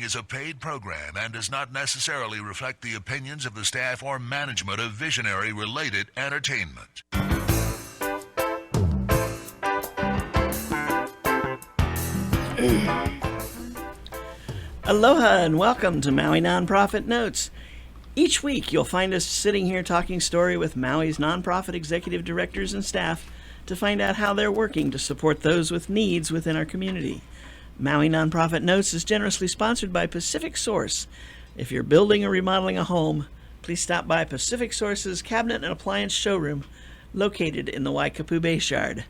following is a paid program and does not necessarily reflect the opinions of the staff or management of Visionary Related Entertainment. Aloha and welcome to Maui Nonprofit Notes. Each week you'll find us sitting here talking story with Maui's nonprofit executive directors and staff to find out how they're working to support those with needs within our community. Maui Nonprofit Notes is generously sponsored by Pacific Source. If you're building or remodeling a home, please stop by Pacific Source's Cabinet and Appliance Showroom located in the Waikapu Bayshard.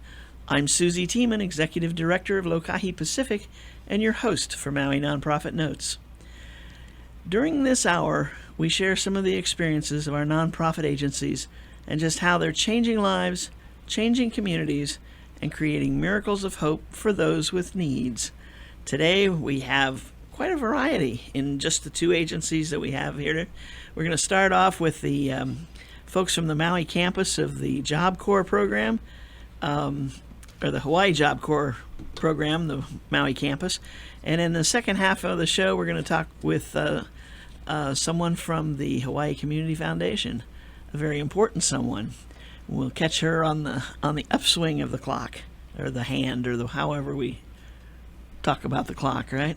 I'm Susie Tiemann, Executive Director of Lokahi Pacific, and your host for Maui Nonprofit Notes. During this hour, we share some of the experiences of our nonprofit agencies and just how they're changing lives, changing communities, and creating miracles of hope for those with needs. Today, we have quite a variety in just the two agencies that we have here. We're going to start off with the folks from the Maui campus of the Job Corps program, or the Hawaii Job Corps program, the Maui campus. And in the second half of the show, we're going to talk with someone from the Hawaii Community Foundation, a very important someone. We'll catch her on the upswing of the clock, or the hand, or however we talk about the clock, right?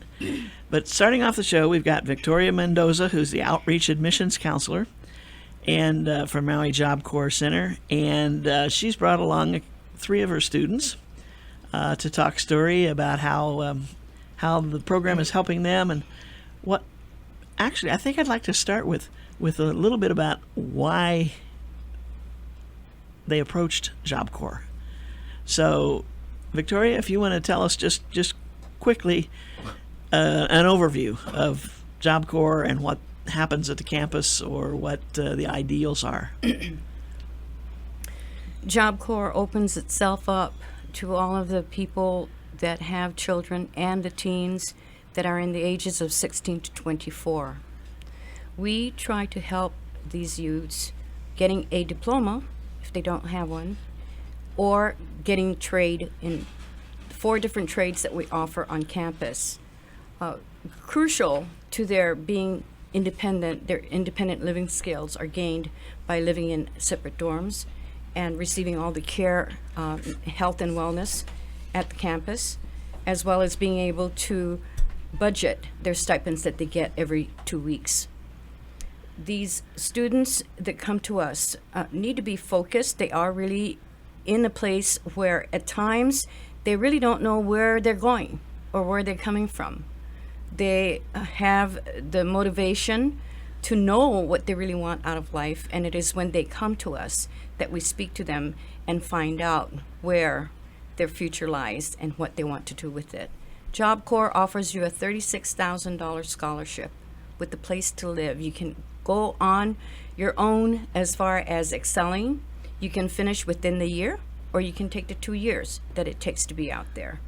But starting off the show, we've got Victoria Mendoza, who's the Outreach Admissions Counselor and from Maui Job Corps Center, and she's brought along three of her students to talk story about how the program is helping them, and what. Actually, I think I'd like to start with a little bit about why they approached Job Corps. So, Victoria, if you want to tell us just quickly an overview of Job Corps and what happens at the campus, or what the ideals are. Job Corps opens itself up to all of the people that have children and the teens that are in the ages of 16 to 24. We try to help these youths getting a diploma, if they don't have one, or getting trade in 4 different trades that we offer on campus. Crucial to their being independent, their independent living skills are gained by living in separate dorms and receiving all the care, health and wellness at the campus, as well as being able to budget their stipends that they get every 2 weeks. These students that come to us need to be focused. They are really in a place where at times they really don't know where they're going or where they're coming from. They have the motivation to know what they really want out of life, and it is when they come to us that we speak to them and find out where their future lies and what they want to do with it. Job Corps offers you a $36,000 scholarship with a place to live. You can go on your own as far as excelling. You can finish within the year, or you can take the 2 years that it takes to be out there.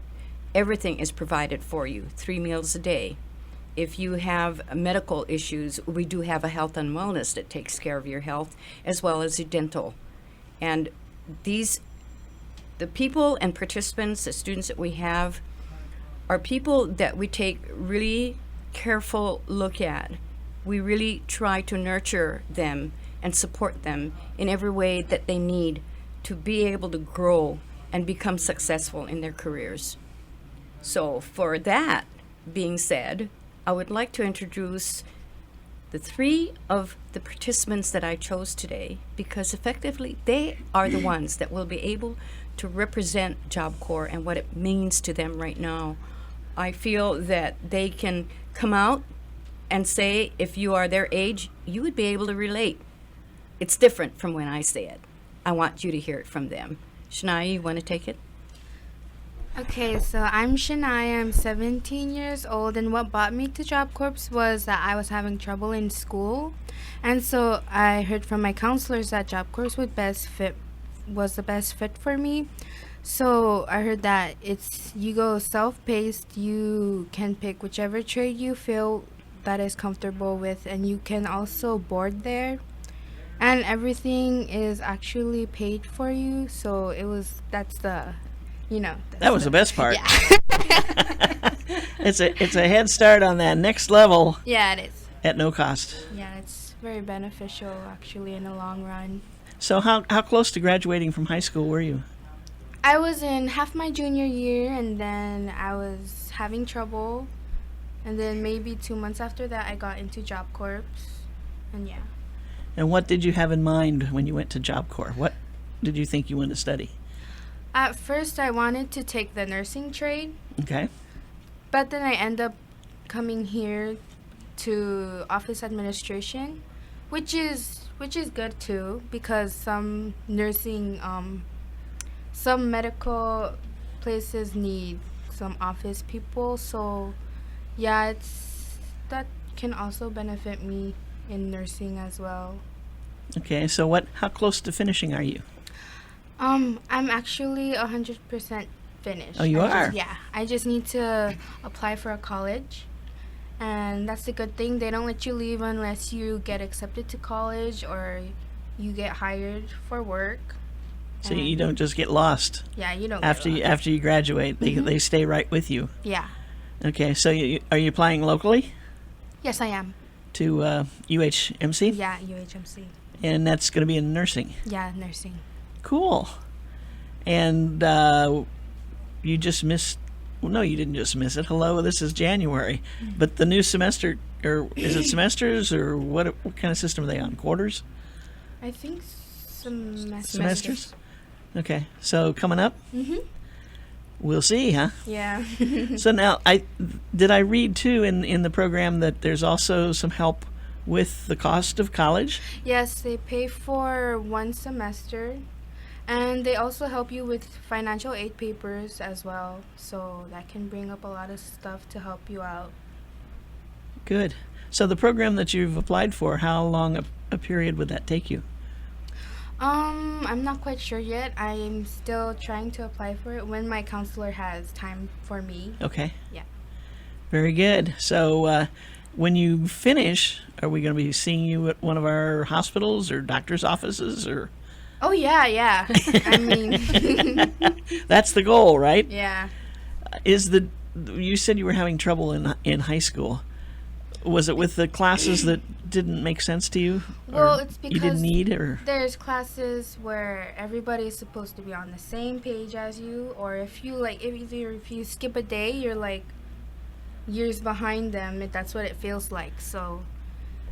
Everything is provided for you, 3 meals a day. If you have medical issues, we do have a health and wellness that takes care of your health, as well as your dental. And the people and participants, the students that we have, are people that we take really careful look at. We really try to nurture them and support them in every way that they need to be able to grow and become successful in their careers. So for that being said, I would like to introduce the 3 of the participants that I chose today, because effectively they are the ones that will be able to represent Job Corps and what it means to them right now. I feel that they can come out and say, if you are their age, you would be able to relate. It's different from when I say it. I want you to hear it from them. Shania, you want to take it? Okay, so I'm Shania. I'm 17 years old, and what brought me to Job Corps was that I was having trouble in school, and so I heard from my counselors that Job Corps was the best fit for me. So I heard that you go self-paced. You can pick whichever trade you feel that is comfortable with, and you can also board there, and everything is actually paid for you. So that was the best part. Yeah. It's a head start on that next level Yeah, it is. at no cost. Yeah, it's very beneficial actually in the long run. So how close to graduating from high school were you? I was in half my junior year, and then I was having trouble, and then maybe 2 months after that I got into Job Corps, and yeah. And what did you have in mind when you went to Job Corps? What did you think you wanted to study? At first I wanted to take the nursing trade, Okay. but then I ended up coming here to office administration, which is good too, because some medical places need some office people. So yeah, that can also benefit me in nursing as well. Okay. So how close to finishing are you? I'm actually 100% finished. Oh, you are? Yeah, I just need to apply for a college. And that's the good thing. They don't let you leave unless you get accepted to college or you get hired for work. So you don't just get lost Yeah, you don't after get you lost. after you graduate. They stay right with you. Yeah. Okay. So are you applying locally Yes, I am. to UHMC? Yeah, UHMC. And that's going to be in nursing. Yeah, nursing. Cool. And you just missed. Well, no, you didn't just miss it. Hello, this is January. But the new semester, or is it semesters, or what kind of system are they on? Quarters? I think Semesters? Okay. So coming up? Mhm. We'll see, huh? Yeah. So now, I read too in the program that there's also some help with the cost of college? Yes, they pay for 1 semester, and they also help you with financial aid papers as well. So that can bring up a lot of stuff to help you out. Good. So the program that you've applied for, how long a period would that take you? I'm not quite sure yet. I'm still trying to apply for it when my counselor has time for me. Okay. Yeah. Very good. So when you finish, are we going to be seeing you at one of our hospitals or doctor's offices, or? Oh yeah. I mean, That's the goal, right? yeah. You said you were having trouble in high school. Was it with the classes that didn't make sense to you? Well, Or it's you didn't because need, or there's classes where everybody's supposed to be on the same page as you, or if you skip a day, you're like years behind them. That's what it feels like. So,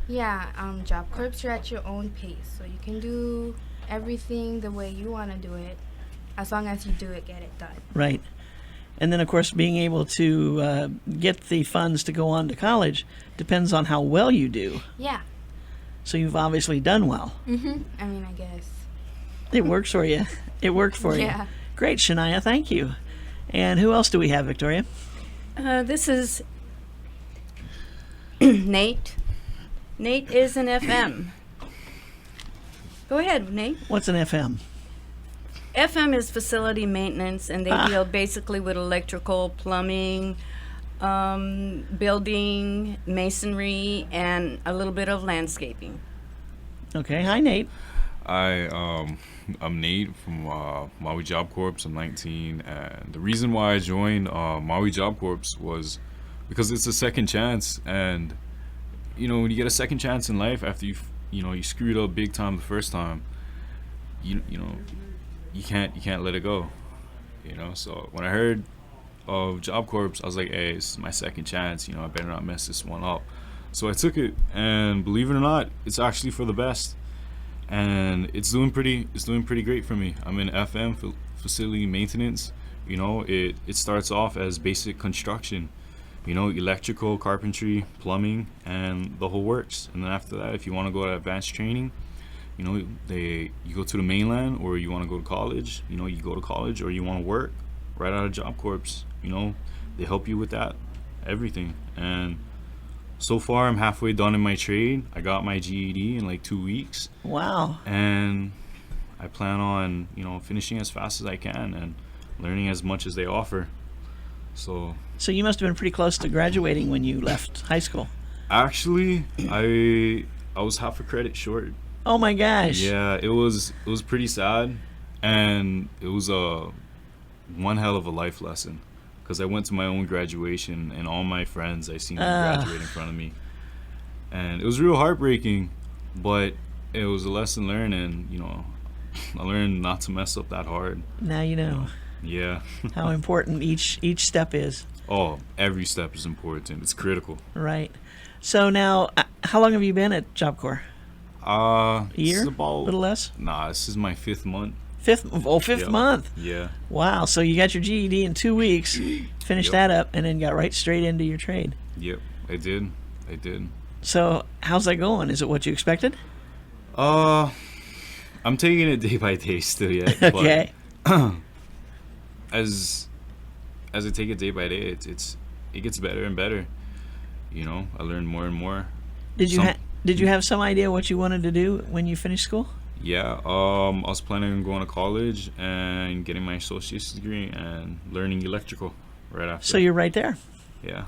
yeah, Job Corps, you're at your own pace, so you can do everything the way you want to do it, as long as you do it, get it done. right? And then, of course, being able to get the funds to go on to college depends on how well you do. Yeah. So you've obviously done well. I mean, I guess. It works for you. It worked for you. Yeah. Great, Shania. Thank you. And who else do we have, Victoria? This is Nate. Nate is an FM. Go ahead, Nate. What's an FM? FM is facility maintenance, and they deal basically with electrical, plumbing, building, masonry, and a little bit of landscaping. Okay. Hi, Nate. I'm Nate from Maui Job Corps. I'm 19, and the reason why I joined Maui Job Corps was because it's a second chance, and when you get a second chance in life after you screwed up big time the first time, you can't let it go. So when I heard of Job Corps, I was like, hey, this is my second chance. I better not mess this one up. So I took it, and believe it or not, it's actually for the best. And it's doing pretty great for me. I'm in FM, facility maintenance. It starts off as basic construction, electrical, carpentry, plumbing, and the whole works. And then after that, if you want to go to advanced training, you go to the mainland, or you want to go to college, you go to college, or you want to work right out of Job Corps, they help you with that, everything. And so far I'm halfway done in my trade. I got my GED in like 2 weeks. Wow. And I plan on, finishing as fast as I can and learning as much as they offer. So you must have been pretty close to graduating when you left high school. actually, I was half a credit short. Oh my gosh. Yeah, it was pretty sad, and it was one hell of a life lesson. because I went to my own graduation, and all my friends I seen them graduate in front of me, and it was real heartbreaking, but it was a lesson learned, and I learned not to mess up that hard. Now you know Yeah. how important each step is. Oh, every step is important. It's critical. Right. So now, how long have you been at Job Corps? A Year? This is about, A little less? Nah, this is my 5th month. Fifth Yep. month. Yeah. Wow. So you got your GED in 2 weeks, finished Yep. that up, and then got right straight into your trade. Yep. I did. So how's that going? Is it what you expected? I'm taking it day by day still yet. Okay. But as I take it day by day, it gets better and better. I learn more and more. Did you Some- did you have some idea what you wanted to do when you finished school? Yeah. I was planning on going to college and getting my associate's degree and learning electrical right after. So you're right there. Yeah.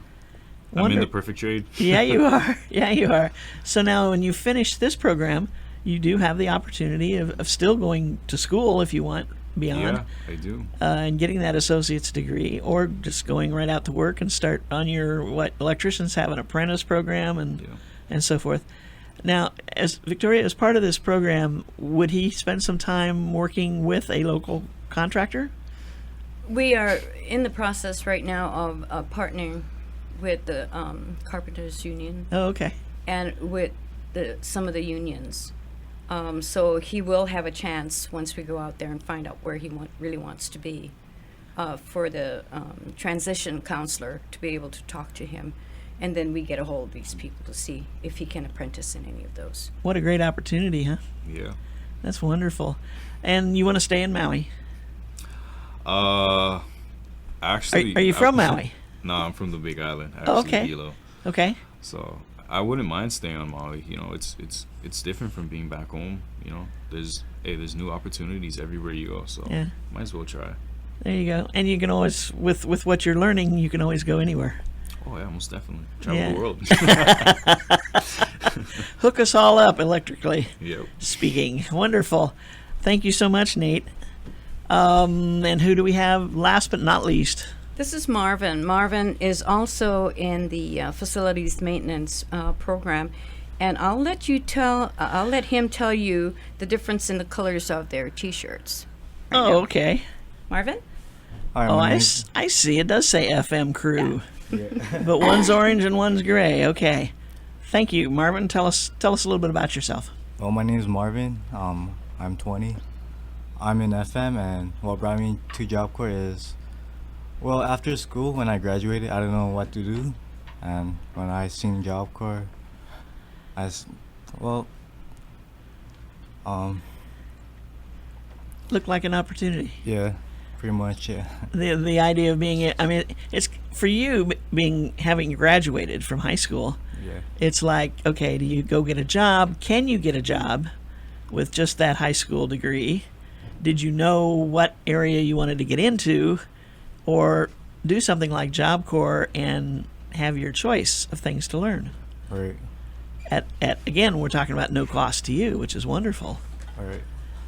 I'm in Wonder- the perfect trade. Yeah, you are. Yeah, you are. So now when you finish this program, you do have the opportunity of still going to school if you want beyond. Yeah, I do. And getting that associate's degree, or just going right out to work and start on your electricians have an apprentice program and Yeah. and so forth. Now, as Victoria, as part of this program, would he spend some time working with a local contractor? We are in the process right now of partnering with the Carpenters Union Oh, okay. and with some of the unions. So he will have a chance once we go out there and find out where he really wants to be for the transition counselor to be able to talk to him. And then we get a hold of these people to see if he can apprentice in any of those. What a great opportunity, huh? Yeah. That's wonderful. And you want to stay in Maui? Actually, Are you from Maui? No, I'm from the Big Island. Actually, okay. Hilo. Okay. So I wouldn't mind staying on Maui. It's different from being back home. There's new opportunities everywhere you go. So Yeah. might as well try. There you go. And you can always, with what you're learning, you can always go anywhere. Oh yeah, most definitely. Travel Yeah. the world. Hook us all up electrically Yep. speaking. Wonderful. Thank you so much, Nate. And who do we have last but not least? This is Marvin. Marvin is also in the facilities maintenance program, and I'll let him tell you the difference in the colors of their T-shirts. Oh, okay. Marvin? Hi, Oh, my I name's- see. It does say FM crew, but one's orange and one's gray. Okay. Thank you, Marvin. Tell us a little bit about yourself. Well, my name is Marvin. I'm 20. I'm in FM, and what brought me to Job Corps is, well, after school, when I graduated, I didn't know what to do, and when I seen Job Corps, Looked like an opportunity. yeah, pretty much, yeah. The idea of being, I mean, it's for you having graduated from high school. Yeah. It's like, okay, do you go get a job? Can you get a job with just that high school degree? Did you know what area you wanted to get into, or do something like Job Corps and have your choice of things to learn? Right. At again, we're talking about no cost to you, which is wonderful. Right.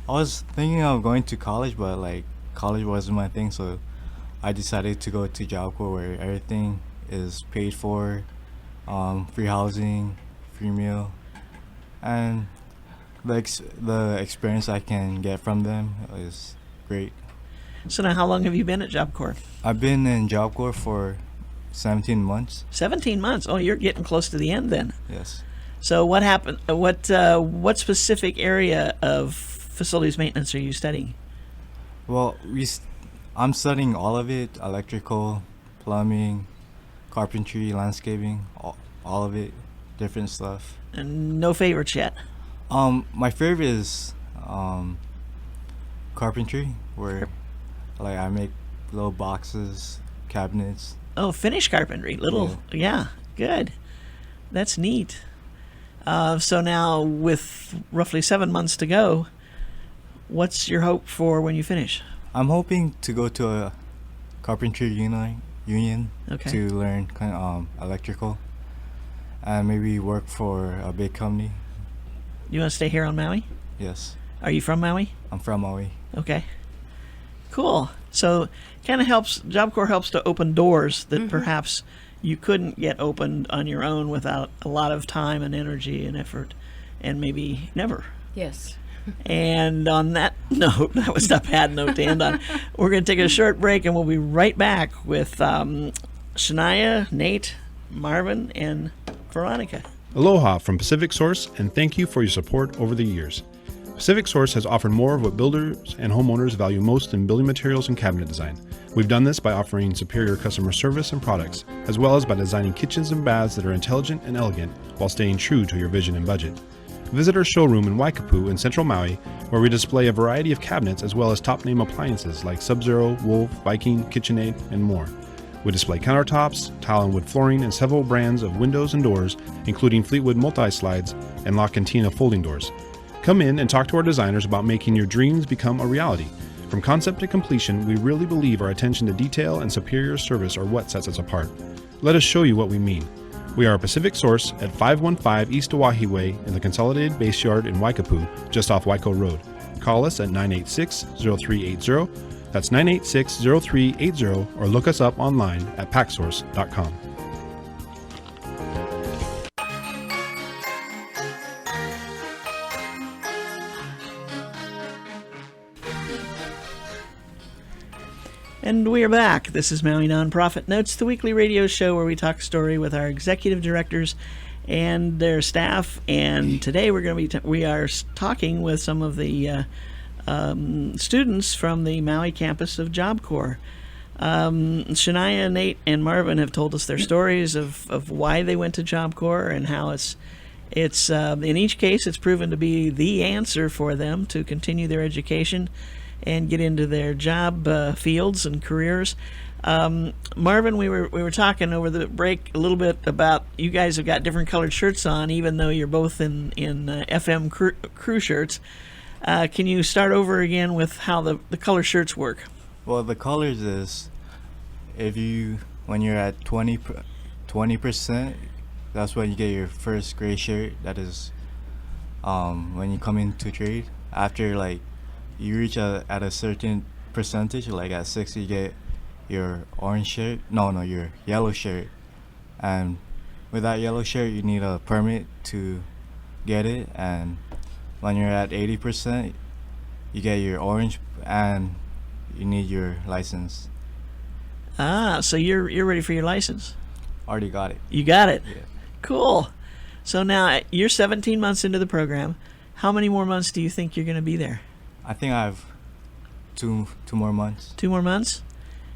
I was thinking of going to college, but like college wasn't my thing, so I decided to go to Job Corps where everything is paid for, free housing, free meal, and the experience I can get from them is great. So now, how long have you been at Job Corps? I've been in Job Corps for 17 months. 17 months. Oh, you're getting close to the end then. Yes. So what happened? What specific area of facilities maintenance are you studying? Well, I'm studying all of it: electrical, plumbing, carpentry, landscaping, all of it, different stuff. And no favorites yet. My favorite is carpentry, where like I make little boxes, cabinets. Oh, finish carpentry. Yeah, good. That's neat. So now, with roughly 7 months to go, what's your hope for when you finish? I'm hoping to go to a carpentry union Okay. to learn electrical, and maybe work for a big company. You want to stay here on Maui? Yes, Are you from Maui? I'm from Maui. Okay. Cool. So kind of helps, Job Corps helps to open doors that perhaps you couldn't get opened on your own without a lot of time and energy and effort, and maybe never. Yes. And on that note, that was a bad note to end on. We're going to take a short break, and we'll be right back with Shania, Nate, Marvin, and Veronica. Aloha from Pacific Source, and thank you for your support over the years. Pacific Source has offered more of what builders and homeowners value most in building materials and cabinet design. We've done this by offering superior customer service and products, as well as by designing kitchens and baths that are intelligent and elegant while staying true to your vision and budget. Visit our showroom in Waikapu in central Maui, where we display a variety of cabinets as well as top-name appliances like Sub-Zero, Wolf, Viking, KitchenAid, and more. We display countertops, tile and wood flooring, and several brands of windows and doors, including Fleetwood multi-slides and La Cantina folding doors. Come in and talk to our designers about making your dreams become a reality. From concept to completion, we really believe our attention to detail and superior service are what sets us apart. Let us show you what we mean. We are a Pacific Source at 515 East Oahe Way in the Consolidated Base Yard in Waikapu, just off Waiko Road. Call us at 986-0380. That's 986-0380, or look us up online at packsource.com. And we are back. This is Maui Nonprofit Notes, the weekly radio show where we talk story with our executive directors and their staff. And today we're going to be we are talking with some of the students from the Maui campus of Job Corps. Shania, Nate, and Marvin have told us their stories of why they went to Job Corps and how it's in each case it's proven to be the answer for them to continue their education and get into their job fields and careers. Marvin, we were talking over the break a little bit about you guys have got different colored shirts on, even though you're both in FM crew shirts. Can you start over again with how the color shirts work? Well, the colors is when you're at 20%, that's when you get your first gray shirt. That is when you come into trade. After like you reach at a certain percentage, like at 60, you get your orange shirt. Your yellow shirt. And with that yellow shirt, you need a permit to get it. And when you're at 80%, you get your orange, and you need your license. So you're ready for your license. Already got it. You got it. Yeah. Cool. So now you're 17 months into the program. How many more months do you think you're going to be there? I think I have two more months. 2 more months?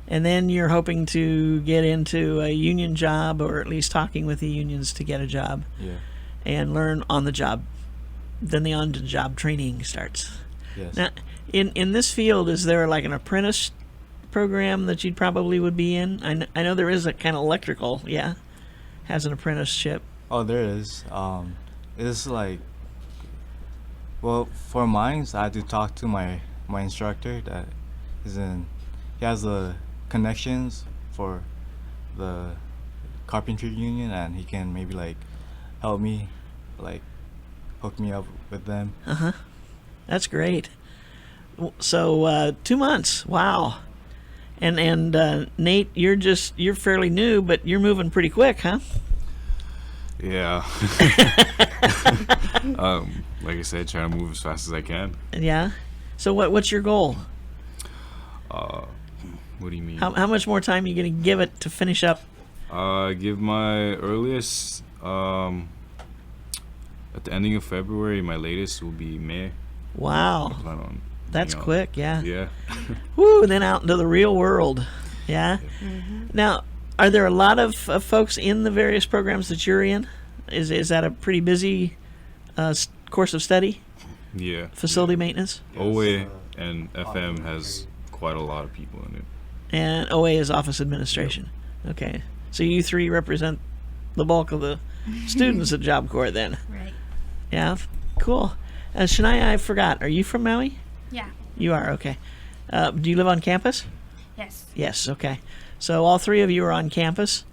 And then you're hoping to get into a union job, or at least talking with the unions to get a job. Yeah. And learn on the job. Then the on-the-job training starts. Yes. Now, in this field, is there like an apprentice program that you probably would be in? I know there is a kind of electrical, yeah, has an apprenticeship. Oh, there is. It's like, well, for mine, I had to talk to my instructor that is he has the connections for the carpentry union, and he can maybe like help me, like hook me up with them. That's great. So 2 months, wow. And Nate, you're fairly new, but you're moving pretty quick, huh? Yeah. Like I said, trying to move as fast as I can. Yeah. So what's your goal? What do you mean? How much more time are you going to give it to finish up? Give my earliest at the ending of February. My latest will be May. Wow. I plan on That's quick, yeah. Yeah. Woo, and then out into the real world. Yeah. Mm-hmm. Now, are there a lot of folks in the various programs that you're in? Is that a pretty busy course of study? Yeah. Facility maintenance? OA and FM has quite a lot of people in it. And OA is office administration. Yep. Okay. So you three represent the bulk of the students at Job Corps then? Right. Yeah. Cool. Shania, I forgot. Are you from Maui? Yeah. You are, okay. Do you live on campus? Yes. Yes, okay. So all three of you are on campus.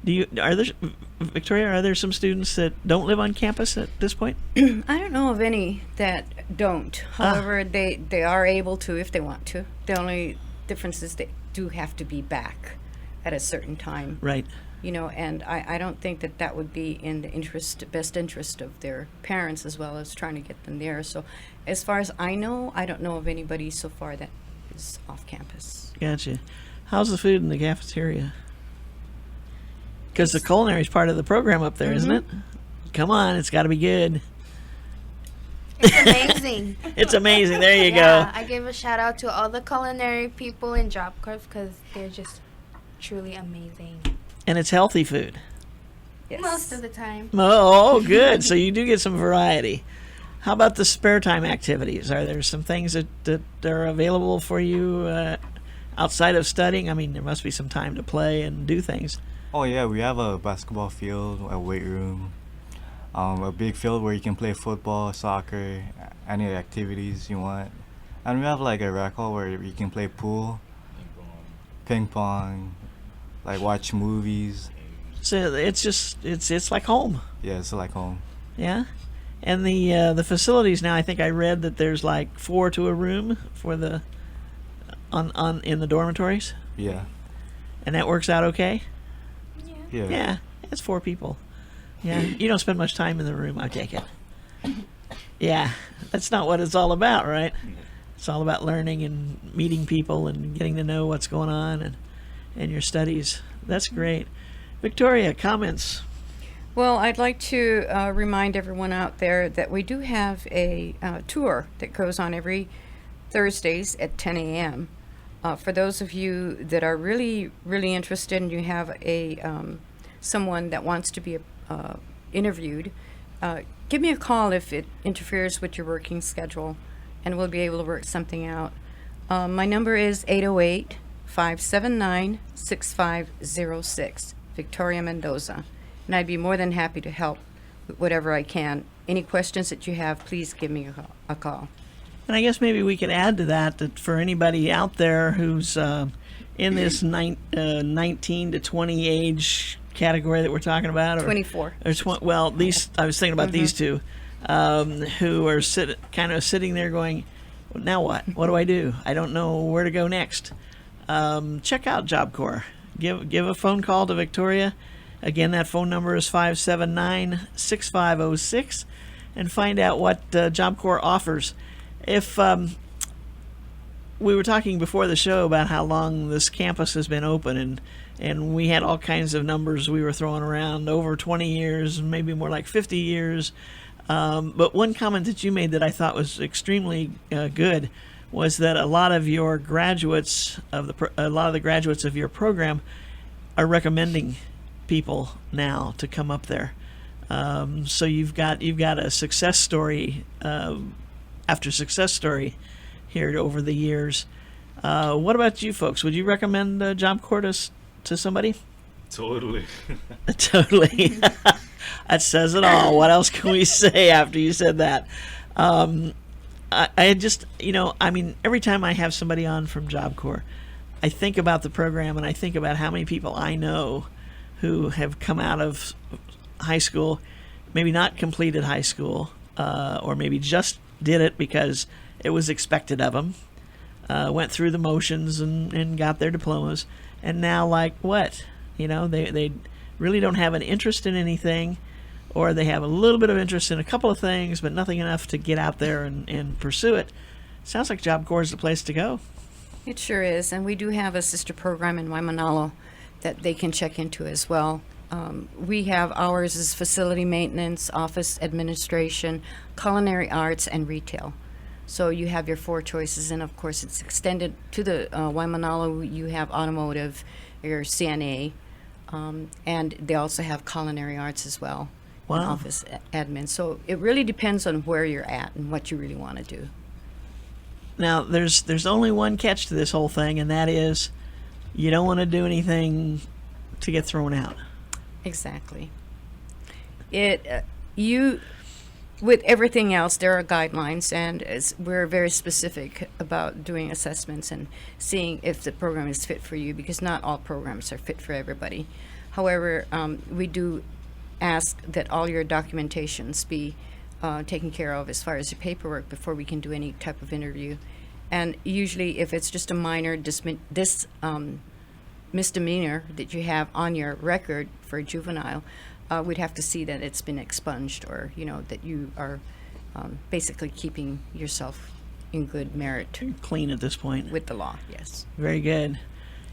Victoria, are there some students that don't live on campus at this point? I don't know of any that don't. However, they are able to if they want to. The only difference is they do have to be back at a certain time. Right. You know, and I don't think that that would be in the best interest of their parents as well as trying to get them there. So as far as I know, I don't know of anybody so far that is off campus. Gotcha. How's the food in the cafeteria? Because the culinary is part of the program up there, isn't it? Come on, it's got to be good. It's amazing. It's amazing. There you Yeah, go. I give a shout out to all the culinary people in Job Corps because they're just truly amazing. And it's healthy food. Yes. Most of the time. Oh, good. So you do get some variety. How about the spare time activities? Are there some things that are available for you outside of studying? I mean, there must be some time to play and do things. Oh yeah, we have a basketball field, a weight room, a big field where you can play football, soccer, any activities you want. And we have like a rec hall where you can play pool, ping pong, like watch movies. So it's like home. Yeah, it's like home. Yeah. And the facilities now, I think I read that there's like 4 to a room for the on in the dormitories, Yeah. and that works out okay. Yeah. Yeah, it's 4 people. Yeah, you don't spend much time in the room, I take it. Yeah, that's not what it's all about, right? It's all about learning and meeting people and getting to know what's going on and your studies. That's great. Victoria, comments? Well, I'd like to remind everyone out there that we do have a tour that goes on every Thursdays at 10 a.m. For those of you that are really, really interested and you have a someone that wants to be interviewed, give me a call if it interferes with your working schedule, and we'll be able to work something out. My number is 808-579-6506, Victoria Mendoza, and I'd be more than happy to help with whatever I can. Any questions that you have, please give me a call. And I guess maybe we could add to that for anybody out there who's in this 19 to 20 age category that we're talking about, or 24. Well, these I was thinking about these two who are kind of sitting there going, well, now what? What do I do? I don't know where to go next. Check out Job Corps. Give a phone call to Victoria. Again, that phone number is 579-6506, and find out what Job Corps offers. If we were talking before the show about how long this campus has been open, and we had all kinds of numbers we were throwing around, over 20 years, maybe more like 50 years. But one comment that you made that I thought was extremely good was that a lot of your graduates a lot of the graduates of your program are recommending people now to come up there. So you've got a success story after success story here over the years. What about you folks? Would you recommend Job Corps to somebody? Totally. Totally. That says it all. What else can we say after you said that? I just, I mean, every time I have somebody on from Job Corps, I think about the program and I think about how many people I know who have come out of high school, maybe not completed high school, or maybe just did it because it was expected of them, went through the motions and got their diplomas, and now like what? They really don't have an interest in anything, or they have a little bit of interest in a couple of things, but nothing enough to get out there and pursue it. Sounds like Job Corps is the place to go. It sure is, and we do have a sister program in Waimanalo that they can check into as well. We have ours as facility maintenance, office administration, culinary arts, and retail. So you have your 4 choices, and of course it's extended to the Waimanalo. You have automotive, your CNA, and they also have culinary arts as well. Wow. And office admin. So it really depends on where you're at and what you really want to do. Now, there's only one catch to this whole thing, and that is you don't want to do anything to get thrown out. Exactly. With everything else, there are guidelines, and we're very specific about doing assessments and seeing if the program is fit for you, because not all programs are fit for everybody. However, we do ask that all your documentations be taken care of as far as your paperwork before we can do any type of interview. And usually, if it's just a minor misdemeanor that you have on your record for a juvenile, we'd have to see that it's been expunged, or that you are basically keeping yourself in good merit Clean at this point. with the law. Yes. Very good.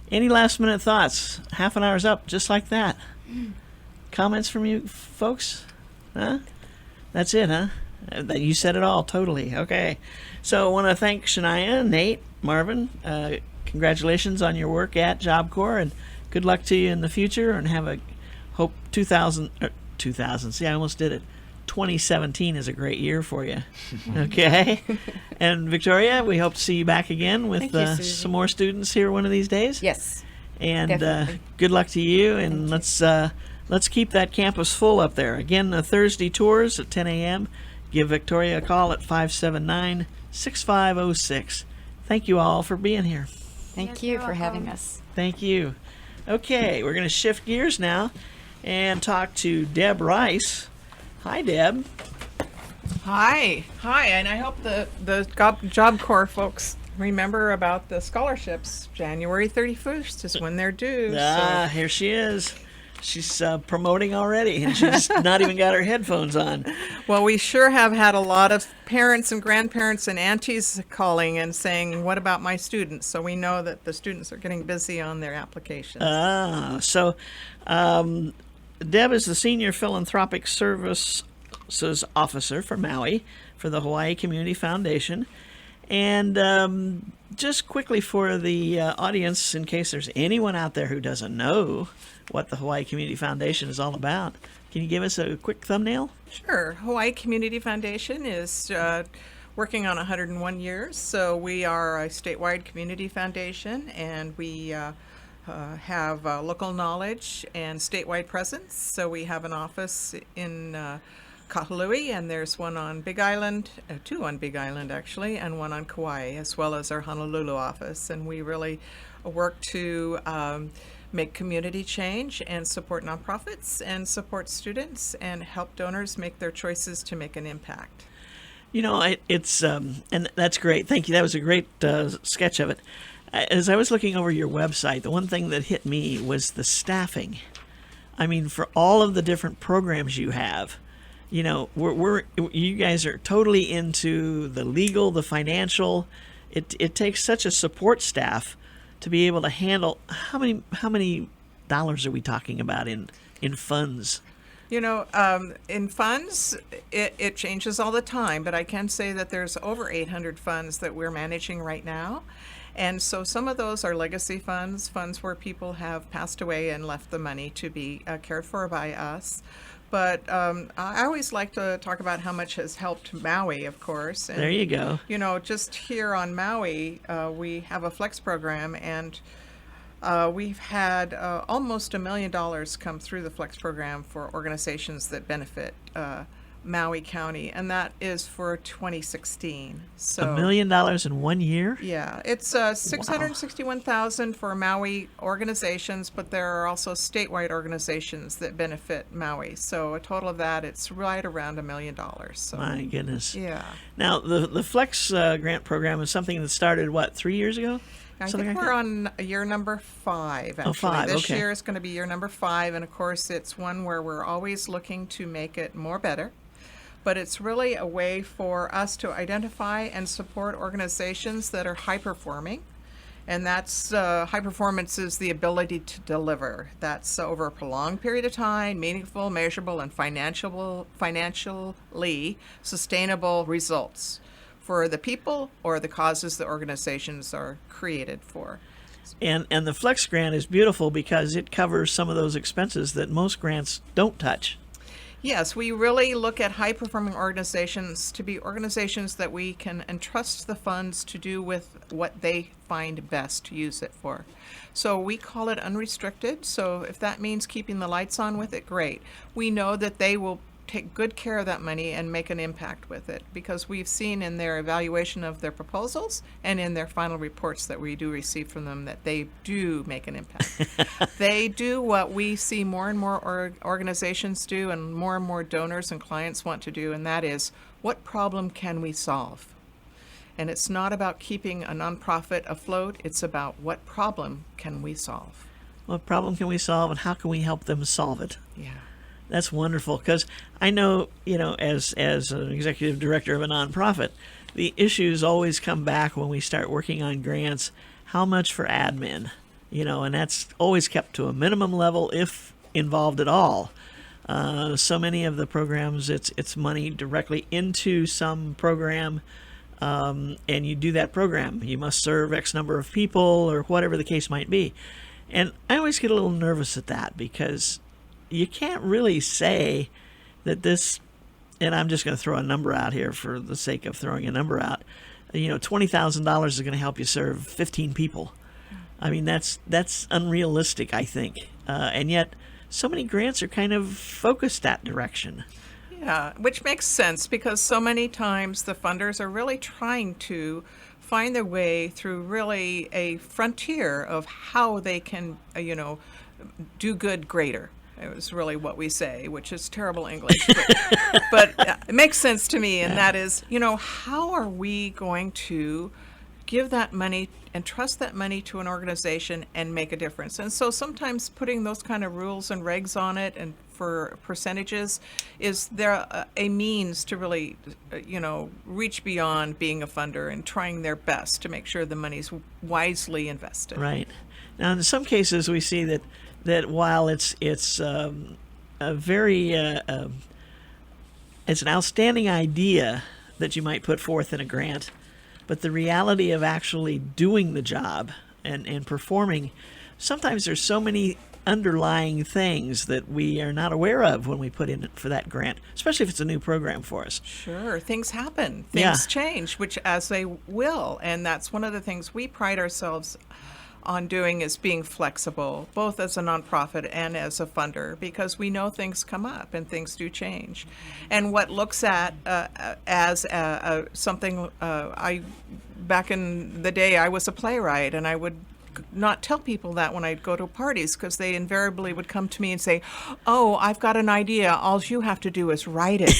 Any last minute thoughts? Half an hour's up, just like that. Comments from you folks? Huh? That's it, huh? You said it all, totally. Okay. So I want to thank Shania, Nate, Marvin. Congratulations on your work at Job Corps, and good luck to you in the future, and have a hope 2000, see, I almost did it. 2017 is a great year for you. Okay. And Victoria, we hope to see you back again with Thank you, Susie. some more students here one of these days. Yes. And Definitely. good luck to you, and let's keep that campus full up there. Again, the Thursday tours at 10 a.m. Give Victoria a call at 579-6506. Thank you all for being here. Thank Yes, you you're for having welcome. us. Thank you. Okay, we're going to shift gears now and talk to Deb Rice. Hi, Deb. Hi, and I hope the Job Corps folks remember about the scholarships. January 31st is when they're due. Here she is. She's promoting already, and she's not even got her headphones on. Well, we sure have had a lot of parents and grandparents and aunties calling and saying, "What about my students?" So we know that the students are getting busy on their applications. So Deb is the Senior Philanthropic Services Officer for Maui for the Hawaii Community Foundation. And just quickly for the audience, in case there's anyone out there who doesn't know what the Hawaii Community Foundation is all about, can you give us a quick thumbnail? Sure. Hawaii Community Foundation is working on 101 years. So we are a statewide community foundation, and we have local knowledge and statewide presence. So we have an office in Kahului, and there's one on Big Island, two on Big Island actually, and one on Kauai, as well as our Honolulu office. And we really work to make community change and support nonprofits and support students and help donors make their choices to make an impact. It's and that's great. Thank you. That was a great sketch of it. As I was looking over your website, the one thing that hit me was the staffing. I mean, for all of the different programs you have, you guys are totally into the legal, the financial. It takes such a support staff to be able to handle. How many dollars are we talking about in funds? In funds, it changes all the time, but I can say that there's over 800 funds that we're managing right now. And so some of those are legacy funds where people have passed away and left the money to be cared for by us. But I always like to talk about how much has helped Maui, of course. And, there you go. Just here on Maui, we have a flex program, and we've had almost $1 million come through the flex program for organizations that benefit Maui County, and that is for 2016. So $1 million in 1 year? yeah, it's $661,000 for Maui organizations, but there are also statewide organizations that benefit Maui. So a total of that, it's right around $1 million. So My goodness. yeah, Now, the Flex grant program is something that started, 3 years ago? I Something think like we're that? on year number 5. Actually, five, this okay. year is going to be year number 5, and of course, it's one where we're always looking to make it more better. But it's really a way for us to identify and support organizations that are high performing. And that's high performance is the ability to deliver. That's over a prolonged period of time, meaningful, measurable, and financially sustainable results for the people or the causes the organizations are created for. And the Flex grant is beautiful because it covers some of those expenses that most grants don't touch. Yes, we really look at high-performing organizations to be organizations that we can entrust the funds to do with what they find best to use it for. So we call it unrestricted. So if that means keeping the lights on with it, great. We know that they will take good care of that money and make an impact with it, because we've seen in their evaluation of their proposals and in their final reports that we do receive from them that they do make an impact. They do what we see more and more organizations do and more donors and clients want to do, and that is, what problem can we solve? And it's not about keeping a nonprofit afloat. It's about what problem can we solve. What problem can we solve, and how can we help them solve it? Yeah. That's wonderful, because I know, as an executive director of a nonprofit, the issues always come back when we start working on grants. How much for admin? And that's always kept to a minimum level, if involved at all. So many of the programs, it's money directly into some program, and you do that program. You must serve X number of people, or whatever the case might be. And I always get a little nervous at that, because you can't really say that this, and I'm just going to throw a number out here for the sake of throwing a number out, $20,000 is going to help you serve 15 people. I mean, that's unrealistic, I think. And yet, so many grants are kind of focused that direction. Yeah, which makes sense, because so many times the funders are really trying to find their way through really a frontier of how they can, do good greater. It was really what we say, which is terrible English, but it makes sense to me. And that is, how are we going to give that money and trust that money to an organization and make a difference? And so sometimes putting those kind of rules and regs on it and for percentages is there a means to really, reach beyond being a funder and trying their best to make sure the money's wisely invested. Right. Now, in some cases, we see that while it's a very it's an outstanding idea that you might put forth in a grant, but the reality of actually doing the job and performing, sometimes there's so many underlying things that we are not aware of when we put in for that grant, especially if it's a new program for us. Sure, things happen, things change, which as they will, and that's one of the things we pride ourselves on doing, is being flexible, both as a nonprofit and as a funder, because we know things come up and things do change. And what looks at as something, back in the day, I was a playwright, and I would not tell people that when I'd go to parties, because they invariably would come to me and say, "Oh, I've got an idea. All you have to do is write it."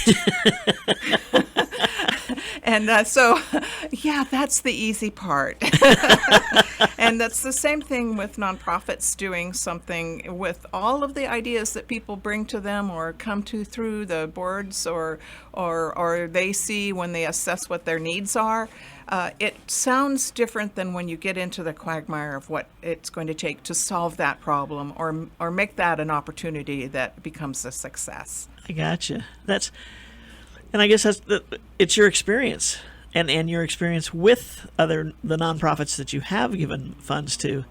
And so, that's the easy part. And that's the same thing with nonprofits doing something with all of the ideas that people bring to them or come to through the boards or they see when they assess what their needs are. It sounds different than when you get into the quagmire of what it's going to take to solve that problem or make that an opportunity that becomes a success. I gotcha. And I guess it's your experience and your experience with the nonprofits that you have given funds to,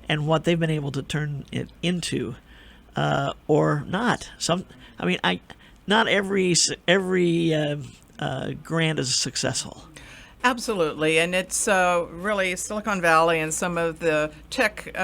and what they've been able to turn it into, or not. Not every grant is successful. Absolutely, and it's really Silicon Valley and some of the tech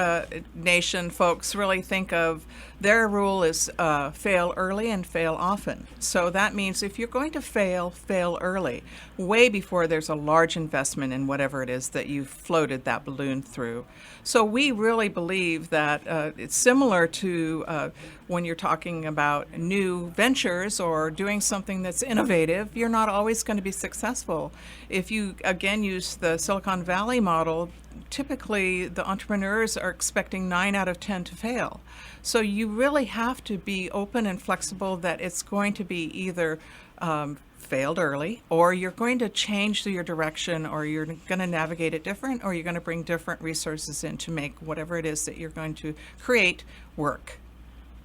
nation folks really think of their rule is fail early and fail often. So that means if you're going to fail early, way before there's a large investment in whatever it is that you've floated that balloon through. So we really believe that it's similar to when you're talking about new ventures or doing something that's innovative, you're not always going to be successful. If you, again, use the Silicon Valley model, typically the entrepreneurs are expecting 9 out of 10 to fail. So you really have to be open and flexible that it's going to be either failed early, or you're going to change your direction, or you're going to navigate it different, or you're going to bring different resources in to make whatever it is that you're going to create work.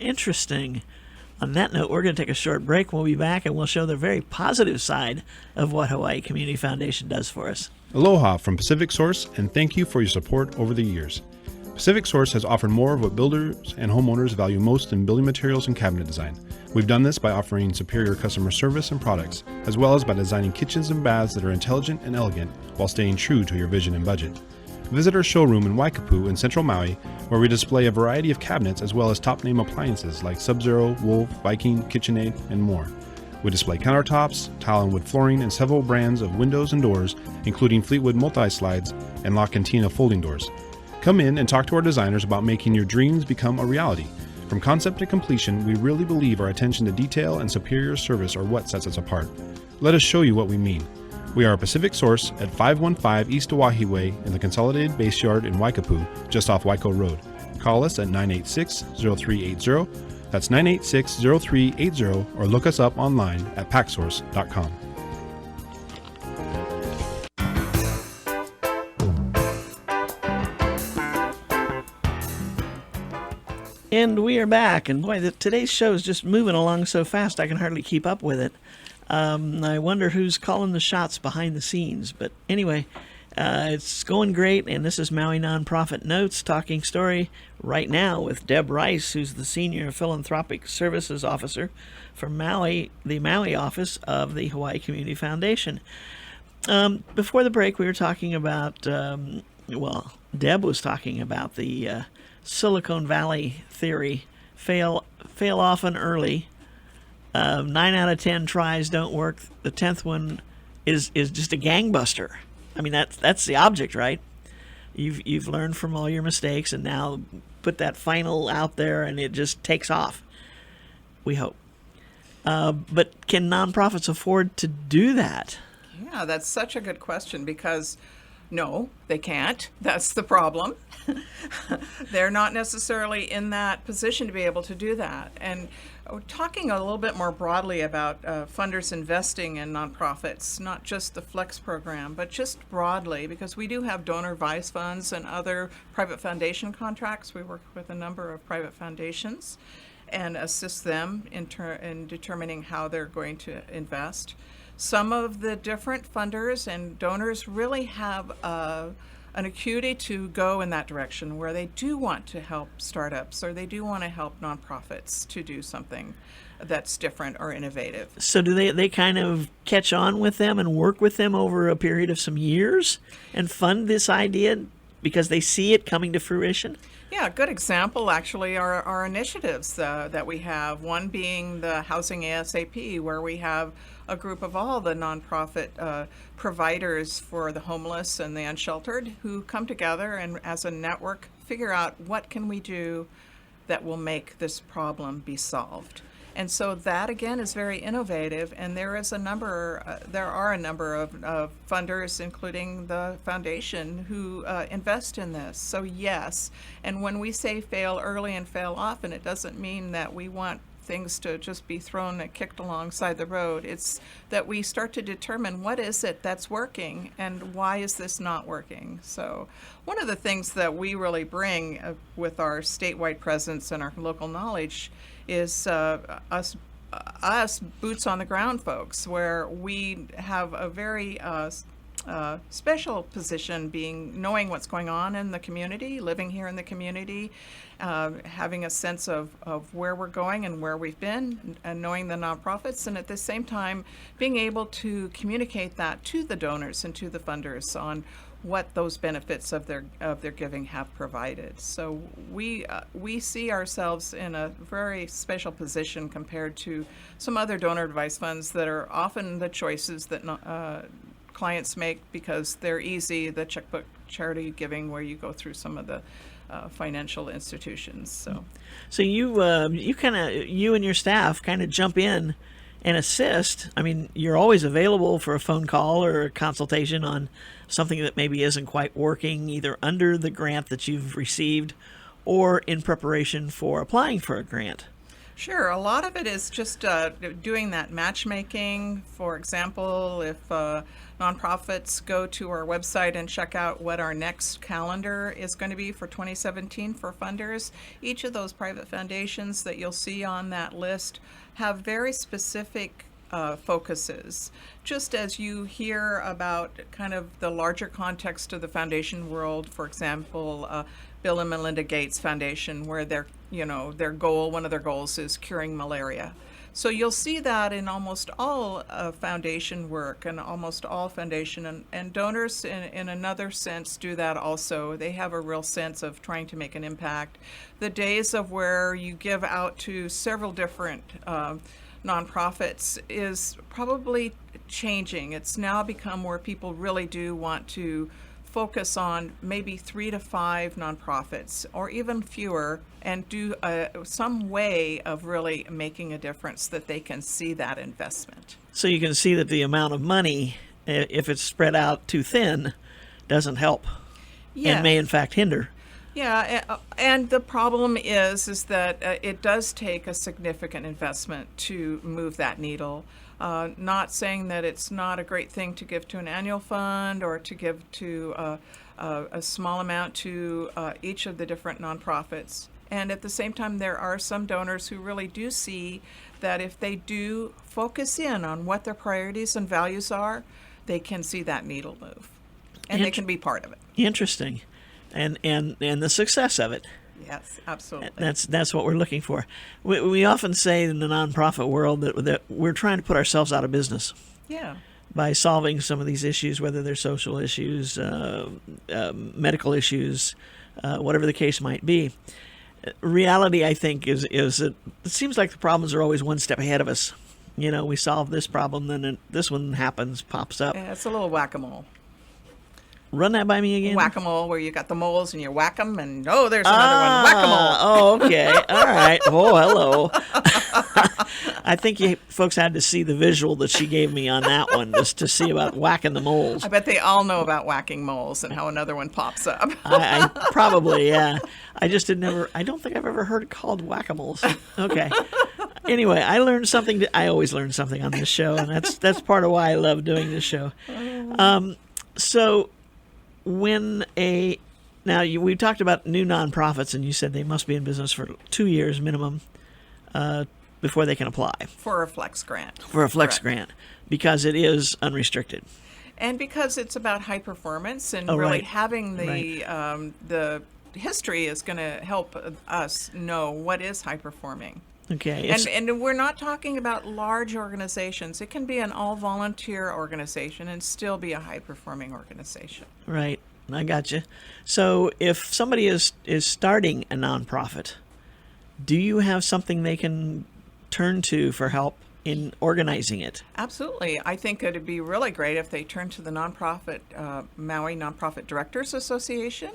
Interesting. On that note, we're going to take a short break. We'll be back, and we'll show the very positive side of what Hawaii Community Foundation does for us. Aloha from Pacific Source, and thank you for your support over the years. Pacific Source has offered more of what builders and homeowners value most in building materials and cabinet design. We've done this by offering superior customer service and products, as well as by designing kitchens and baths that are intelligent and elegant while staying true to your vision and budget. Visit our showroom in Waikapu in central Maui, where we display a variety of cabinets as well as top-name appliances like Sub-Zero, Wolf, Viking, KitchenAid, and more. We display countertops, tile and wood flooring, and several brands of windows and doors, including Fleetwood multi-slides and La Cantina folding doors. Come in and talk to our designers about making your dreams become a reality. From concept to completion, we really believe our attention to detail and superior service are what sets us apart. Let us show you what we mean. We are a Pacific Source at 515 East Oahe Way in the Consolidated Base Yard in Waikapu, just off Waiko Road. Call us at 986-0380. That's 986-0380, or look us up online at packsource.com. And we are back, and boy, today's show is just moving along so fast I can hardly keep up with it. I wonder who's calling the shots behind the scenes, but anyway, it's going great, and this is Maui Nonprofit Notes, talking story right now with Deb Rice, who's the Senior Philanthropic Services Officer for Maui, the Maui office of the Hawaii Community Foundation. Before the break, we were talking about, Deb was talking about the Silicon Valley theory, fail often early. 9 out of 10 tries don't work. The 10th one is just a gangbuster. I mean, that's the object, right? You've learned from all your mistakes, and now put that final out there, and it just takes off. We hope. But can nonprofits afford to do that? Yeah, that's such a good question, because no, they can't. That's the problem. They're not necessarily in that position to be able to do that. And talking a little bit more broadly about funders investing in nonprofits, not just the Flex program, but just broadly, because we do have donor advised funds and other private foundation contracts. We work with a number of private foundations and assist them in determining how they're going to invest. Some of the different funders and donors really have an acuity to go in that direction, where they do want to help startups, or they do want to help nonprofits to do something that's different or innovative. So do they kind of catch on with them and work with them over a period of some years and fund this idea because they see it coming to fruition? Yeah, a good example actually are our initiatives that we have. One being the Housing ASAP, where we have a group of all the nonprofit providers for the homeless and the unsheltered who come together and as a network figure out what can we do that will make this problem be solved. And so that again is very innovative, and there are a number of funders, including the foundation, who invest in this. So yes, and when we say fail early and fail often, it doesn't mean that we want things to just be thrown and kicked alongside the road. It's that we start to determine what is it that's working and why is this not working. So one of the things that we really bring with our statewide presence and our local knowledge is us boots on the ground folks, where we have a very special position, being knowing what's going on in the community, living here in the community, having a sense of where we're going and where we've been, and knowing the nonprofits, and at the same time being able to communicate that to the donors and to the funders on what those benefits of their giving have provided. So we see ourselves in a very special position compared to some other donor advised funds that are often the choices that clients make because they're easy, the checkbook charity giving, where you go through some of the financial institutions. So you and your staff kind of jump in and assist. I mean, you're always available for a phone call or a consultation on something that maybe isn't quite working, either under the grant that you've received or in preparation for applying for a grant. Sure. A lot of it is just doing that matchmaking. For example, if nonprofits go to our website and check out what our next calendar is going to be for 2017 for funders, each of those private foundations that you'll see on that list have very specific focuses. Just as you hear about kind of the larger context of the foundation world, for example, Bill and Melinda Gates Foundation, where one of their goals is curing malaria. So you'll see that in almost all foundation work, and almost all foundation and donors in another sense do that also. They have a real sense of trying to make an impact. The days of where you give out to several different nonprofits is probably changing. It's now become where people really do want to focus on maybe 3 to 5 nonprofits or even fewer, and do some way of really making a difference that they can see that investment. So you can see that the amount of money if it's spread out too thin, doesn't help Yeah. and may in fact hinder. Yeah, and the problem is that it does take a significant investment to move that needle. Not saying that it's not a great thing to give to an annual fund or to give to a small amount to each of the different nonprofits. And at the same time, there are some donors who really do see that if they do focus in on what their priorities and values are, they can see that needle move, and they can be part of it. Interesting. And the success of it. Yes, absolutely. That's what we're looking for. We often say in the nonprofit world that we're trying to put ourselves out of business Yeah. by solving some of these issues, whether they're social issues, medical issues, whatever the case might be. Reality, I think, is that it seems like the problems are always one step ahead of us. We solve this problem, then this one happens, pops up. Yeah, it's a little whack-a-mole. Run that by me again. Whack-a-mole, where you got the moles and you whack them, and there's another one. Whack-a-mole. Oh, okay. All right. Oh, hello. I think you folks had to see the visual that she gave me on that one, just to see about whacking the moles. I bet they all know about whacking moles and how another one pops up. I probably, yeah. I don't think I've ever heard it called whack-a-moles. Okay. Anyway, I learned something. I always learn something on this show, and that's part of why I love doing this show. So we talked about new nonprofits, and you said they must be in business for 2 years minimum before they can apply For a flex grant. for a flex Correct. grant, because it is unrestricted. And because it's about high performance and Oh, really right. having the history is going to help us know what is high performing. Okay. And we're not talking about large organizations. It can be an all-volunteer organization and still be a high-performing organization. Right. I got you. So if somebody is starting a nonprofit, do you have something they can turn to for help in organizing it? Absolutely. I think it'd be really great if they turn to the nonprofit, Maui Nonprofit Directors Association.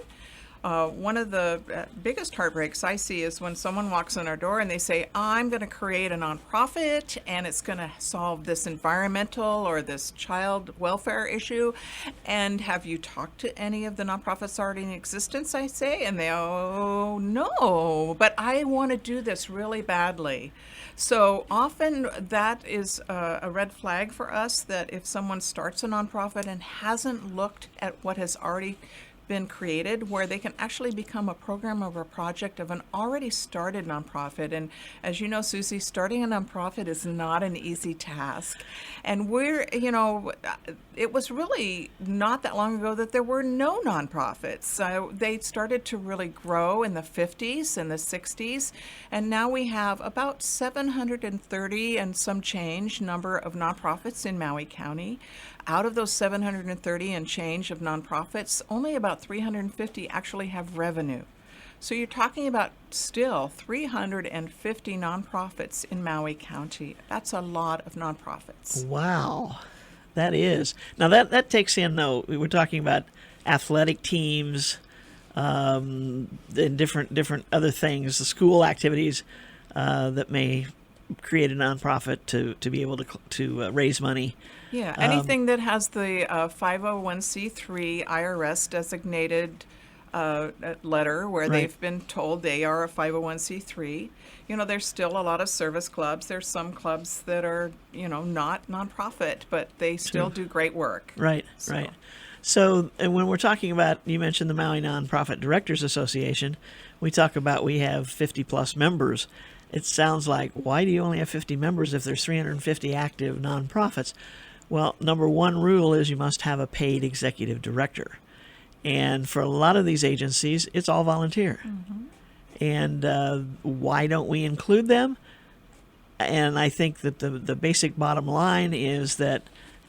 One of the biggest heartbreaks I see is when someone walks in our door and they say, I'm going to create a nonprofit and it's going to solve this environmental or this child welfare issue. And have you talked to any of the nonprofits already in existence, I say? And they, oh, no, but I want to do this really badly. So often that is a red flag for us, that if someone starts a nonprofit and hasn't looked at what has already been created, where they can actually become a program or a project of an already started nonprofit. And as you know, Susie, starting a nonprofit is not an easy task. And it was really not that long ago that there were no nonprofits. So they started to really grow in the 50s and the 60s. And now we have about 730 and some change number of nonprofits in Maui County. Out of those 730 and change of nonprofits, only about 350 actually have revenue. So you're talking about still 350 nonprofits in Maui County. That's a lot of nonprofits. Wow. That is. Now that takes in, though, we were talking about athletic teams, and different other things, the school activities that may create a nonprofit to be able to raise money. Yeah, anything that has the 501c3 IRS designated letter where Right. they've been told they are a 501c3. There's still a lot of service clubs. There's some clubs that are, not nonprofit, but they still do great work. Right, So- right. So and when we're talking about, you mentioned the Maui Nonprofit Directors Association, we talk about we have 50 plus members. It sounds like, why do you only have 50 members if there's 350 active nonprofits? Well, number one rule is you must have a paid executive director. And for a lot of these agencies, it's all volunteer. Mm-hmm. And why don't we include them? And I think that the basic bottom line is that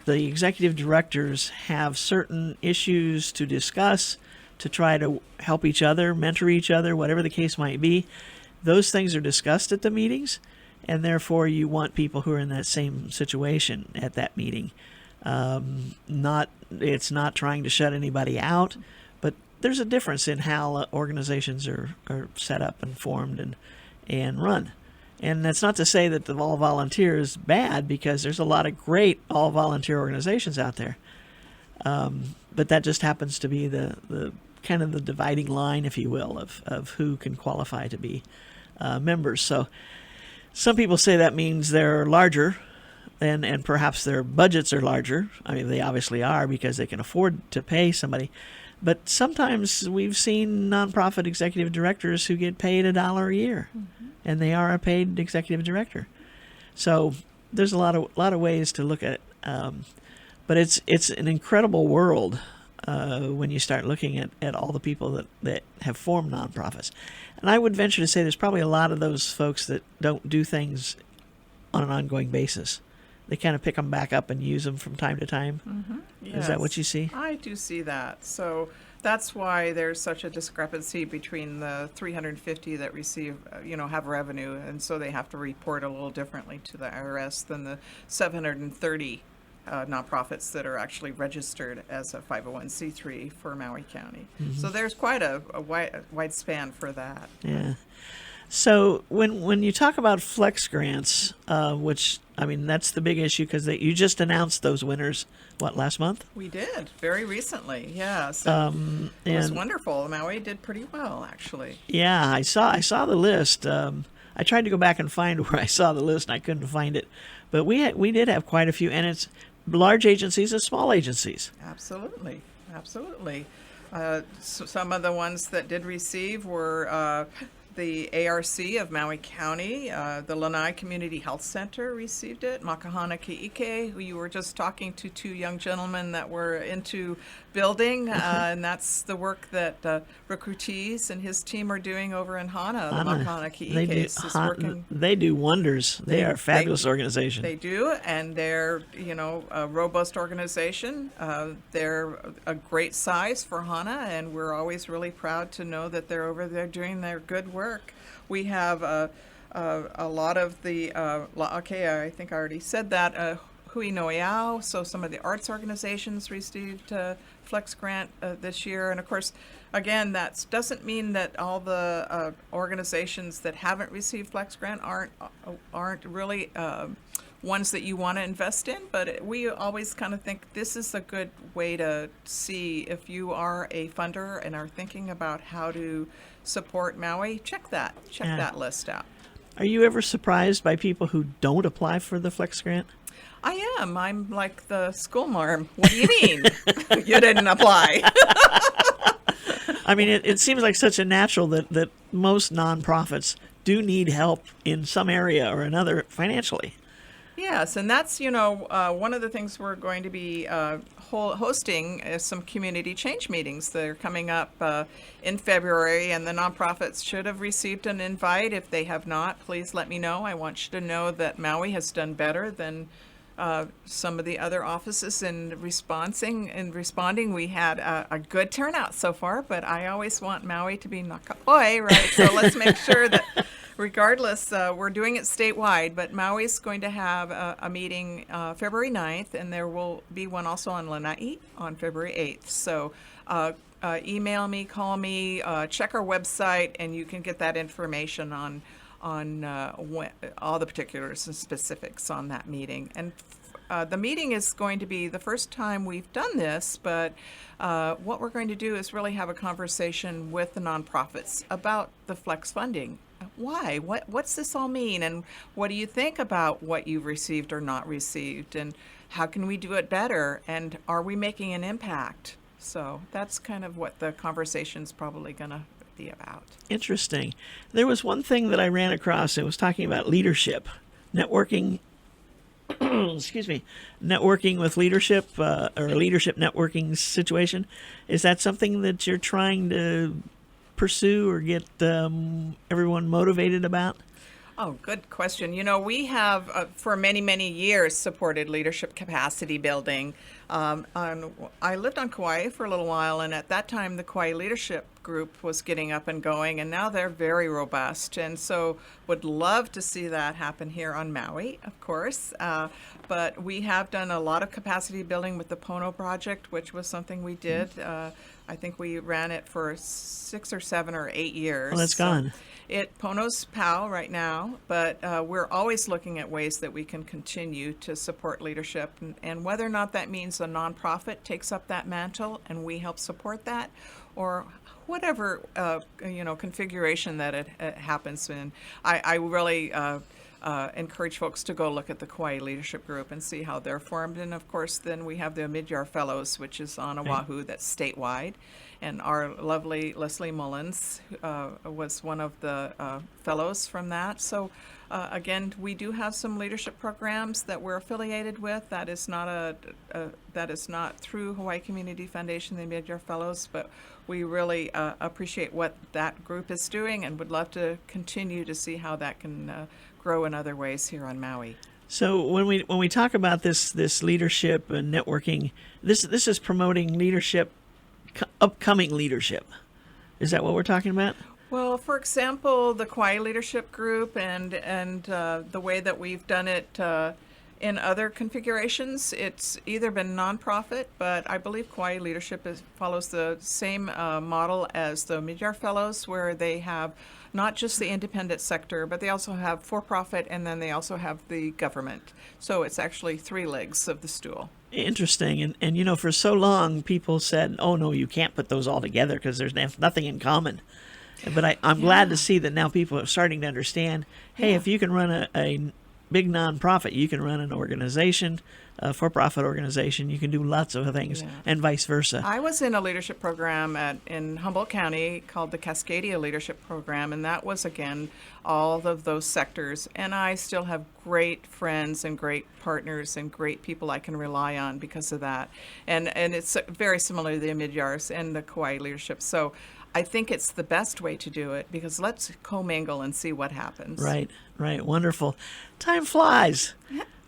the executive directors have certain issues to discuss, to try to help each other, mentor each other, whatever the case might be. Those things are discussed at the meetings, and therefore you want people who are in that same situation at that meeting. It's not trying to shut anybody out, but there's a difference in how organizations are set up and formed and run. And that's not to say that the all volunteer is bad, because there's a lot of great all volunteer organizations out there. But that just happens to be the kind of the dividing line, if you will, of who can qualify to be members. So some people say that means they're larger, and perhaps their budgets are larger. I mean, they obviously are because they can afford to pay somebody. But sometimes we've seen nonprofit executive directors who get paid $1 a year, and they are a paid executive director. So there's a lot of ways to look at it. But it's an incredible world when you start looking at all the people that have formed nonprofits. And I would venture to say there's probably a lot of those folks that don't do things on an ongoing basis. They kind of pick them back up and use them from time to time. Is that what you see? I do see that. So that's why there's such a discrepancy between the 350 that receive, have revenue, and so they have to report a little differently to the IRS than the 730 nonprofits that are actually registered as a 501c3 for Maui County. So there's quite a wide span for that. Yeah. So when you talk about flex grants, which I mean that's the big issue because you just announced those winners, last month? We did very recently. Yeah. So it was and wonderful. Maui did pretty well, actually. yeah, I saw the list. I tried to go back and find where I saw the list and I couldn't find it, but we did have quite a few, and it's large agencies and small agencies. Absolutely. Some of the ones that did receive were the ARC of Maui County, the Lanai Community Health Center received it, Makahana Ke'ike, who you were just talking to, two young gentlemen that were into building, and that's the work that Recruitees and his team are doing over in Hana. The Makahana Ke'ike is working. They do wonders. They are a fabulous organization. They do, and they're, a robust organization. They're a great size for Hana, and we're always really proud to know that they're over there doing their good work. We have a lot of the, I think I already said that, Hui Noiao, so some of the arts organizations received Flex Grant this year. And of course, again, that doesn't mean that all the organizations that haven't received Flex Grant aren't really ones that you want to invest in, but we always kind of think this is a good way to see if you are a funder and are thinking about how to support Maui. Check that list out. Are you ever surprised by people who don't apply for the Flex Grant? I am. I'm like the school marm. What do you mean? You didn't apply. I mean, it seems like such a natural that most nonprofits do need help in some area or another financially. Yes, and that's, one of the things we're going to be hosting is some community change meetings that are coming up in February, and the nonprofits should have received an invite. If they have not, please let me know. I want you to know that Maui has done better than some of the other offices in responding. We had a good turnout so far, but I always want Maui to be nakapoi, right? So let's make sure that regardless, we're doing it statewide, but Maui's going to have a meeting February 9th, and there will be one also on Lanai on February 8th. So email me, call me, check our website, and you can get that information on all the particulars and specifics on that meeting. And the meeting is going to be the first time we've done this, but what we're going to do is really have a conversation with the nonprofits about the flex funding. Why? What's this all mean? And what do you think about what you've received or not received? And how can we do it better? And are we making an impact? So that's kind of what the conversation's probably going to be about. Interesting. There was one thing that I ran across. It was talking about leadership, networking. Excuse me, networking with leadership or a leadership networking situation. Is that something that you're trying to pursue or get everyone motivated about? Oh, good question. We have for many, many years supported leadership capacity building. I lived on Kauai for a little while, and at that time the Kauai Leadership group was getting up and going, and now they're very robust. And so would love to see that happen here on Maui, of course. But we have done a lot of capacity building with the Pono project, which was something we did. I think we ran it for 6 or 7 or 8 years. Well, that's gone. Pono's POW right now, but we're always looking at ways that we can continue to support leadership, and whether or not that means a nonprofit takes up that mantle and we help support that, or whatever configuration that it happens in. I really encourage folks to go look at the Kauai Leadership Group and see how they're formed. And of course, then we have the Mid-Year Fellows, which is on Oahu, that's statewide. And our lovely Leslie Mullins was one of the fellows from that. So again, we do have some leadership programs that we're affiliated with. That is not that is not through Hawaii Community Foundation, the Mid-Year Fellows, but we really appreciate what that group is doing and would love to continue to see how that can grow in other ways here on Maui. So when we talk about this leadership and networking, this is promoting leadership, upcoming leadership. Is that what we're talking about? Well, for example, the Kauai Leadership Group and the way that we've done it in other configurations, it's either been nonprofit, but I believe Kauai Leadership follows the same model as the Mid-Year Fellows, where they have not just the independent sector, but they also have for-profit, and then they also have the government. So it's actually 3 legs of the stool. Interesting. And for so long, people said, oh, no, you can't put those all together because there's nothing in common. But I'm glad to see that now people are starting to understand, hey, if you can run a big nonprofit, you can run an organization, a for-profit organization, you can do lots of things, and vice versa. I was in a leadership program in Humboldt County called the Cascadia Leadership Program, and that was, again, all of those sectors. And I still have great friends and great partners and great people I can rely on because of that. And it's very similar to the Mid-Yars and the Kauai Leadership. So I think it's the best way to do it, because let's commingle and see what happens. Right. Wonderful. Time flies.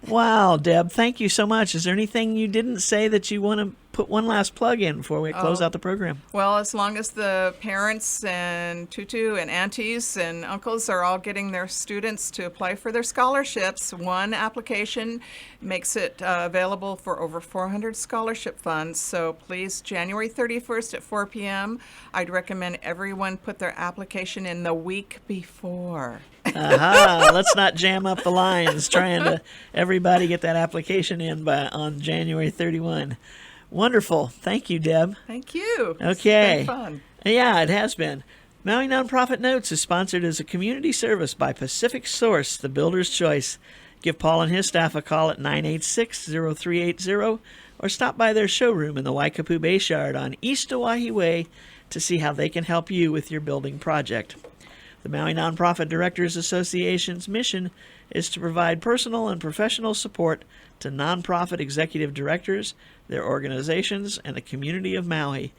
Wow, Deb, thank you so much. Is there anything you didn't say that you want to put one last plug in before we close out the program? Well, as long as the parents and tutu and aunties and uncles are all getting their students to apply for their scholarships, one application makes it available for over 400 scholarship funds. So please, January 31st at 4 p.m., I'd recommend everyone put their application in the week before. Aha, let's not jam up the lines trying to everybody get that application in on January 31. Wonderful. Thank you, Deb. Thank you. Okay. It's been fun. Yeah, it has been. Maui Nonprofit Notes is sponsored as a community service by Pacific Source, the builder's choice. Give Paul and his staff a call at 986-0380 or stop by their showroom in the Waikapu Bayshard on East Oahe Way to see how they can help you with your building project. The Maui Nonprofit Directors Association's mission is to provide personal and professional support to nonprofit executive directors, their organizations, and the community of Maui.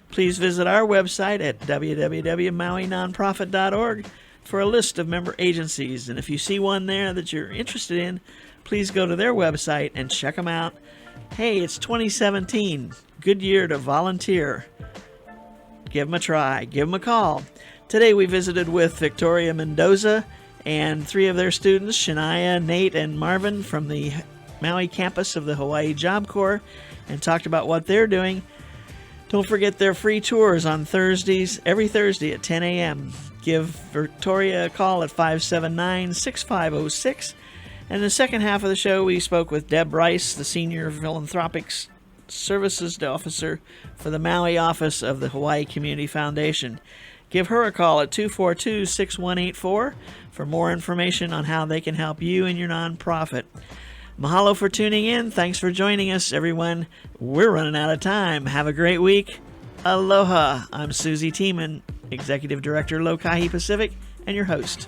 Please visit our website at www.mauinonprofit.org for a list of member agencies. And if you see one there that you're interested in, please go to their website and check them out. Hey, it's 2017. Good year to volunteer. Give them a try. Give them a call. Today we visited with Victoria Mendoza and 3 of their students, Shania, Nate, and Marvin from the Maui campus of the Hawaii Job Corps, and talked about what they're doing. Don't forget their free tours on Thursdays, every Thursday at 10 a.m. Give Victoria a call at 579-6506. And in the second half of the show, we spoke with Deb Rice, the Senior Philanthropic Services Officer for the Maui office of the Hawaii Community Foundation. Give her a call at 242-6184 for more information on how they can help you and your nonprofit. Mahalo for tuning in. Thanks for joining us, everyone. We're running out of time. Have a great week. Aloha. I'm Susie Tiemann, Executive Director, Lokahi Pacific, and your host.